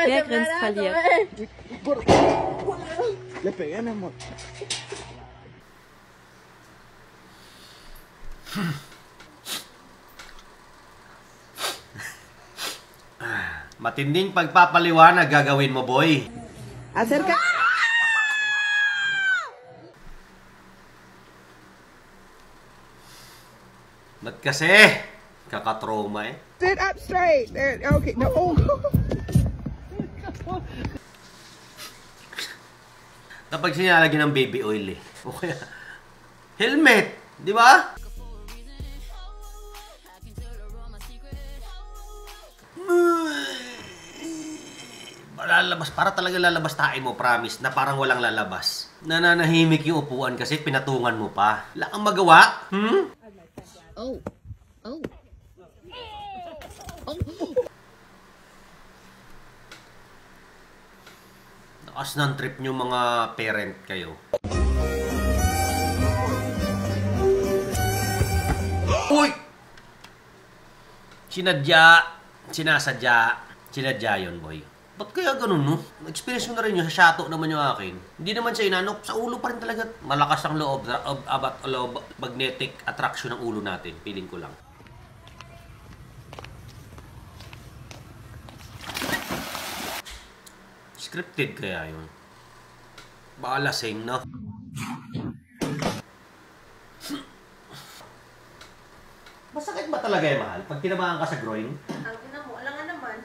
Der grinst verliert. Le pegué, mi amor. Matinding pagpapaliwanag gagawin mo, boy. Acerca. Ba't kasi? Kakatroma eh. Sit up straight. There. Okay. No. Oh. Kapag sinalagyan ng baby oil eh. O kaya, helmet. Di ba? Lalabas, para talaga lalabas tayo mo, promise, na parang walang lalabas. Nananahimik yung upuan kasi pinatungan mo pa. Wala kang magawa? Oh. Oh. Oh. Nakas ng trip nyo mga parent kayo. Uy! Sinadya yun, boy. Ba't kaya ganun, no? Experience mo na rin yun, sa shato naman yung akin. Hindi naman siya inanok, sa ulo pa rin talaga. Malakas ang loob, magnetic attraction ng ulo natin. Feeling ko lang. Scripted kaya yun. Baka lasing, no? Masakit ba talaga yung mahal? Pag tinabahan ka sa groin? Ang ina mo, alam nga naman.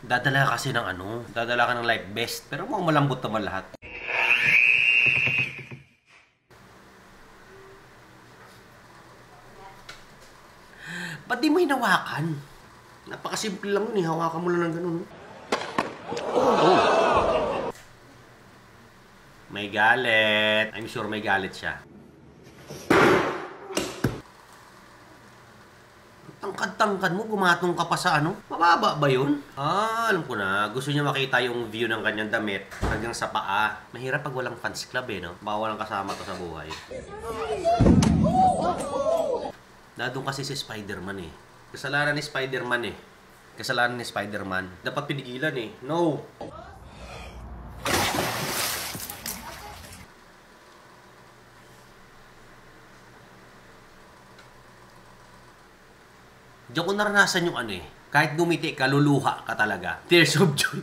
Dadala ka kasi ng ano, dadala ka ng life vest, pero mukhang malambot naman lahat. Ba't di mo hinawakan? Napakasimple lang yun, hawakan mo lang ng ganun. Oh. May galit. I'm sure may galit siya. Tangkad-tangkad mo, gumatong ka pa sa ano? Mababa ba yun? Ah, alam ko na. Gusto niya makita yung view ng kanyang damit hanggang sa paa. Mahirap pag walang fans club eh, no? Baka walang kasama to sa buhay. Dadong kasi si Spider-Man eh. Kasalanan ni Spider-Man eh. Kasalanan ni Spider-Man. Dapat pinigilan eh. No! Diyan ko naranasan yung ano eh. Kahit gumiti ka, luluha ka talaga. Tears of joy.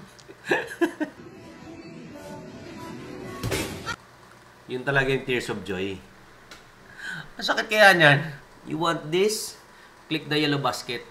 Yun talaga yung tears of joy. Masakit kaya niyan? You want this? Click the yellow basket.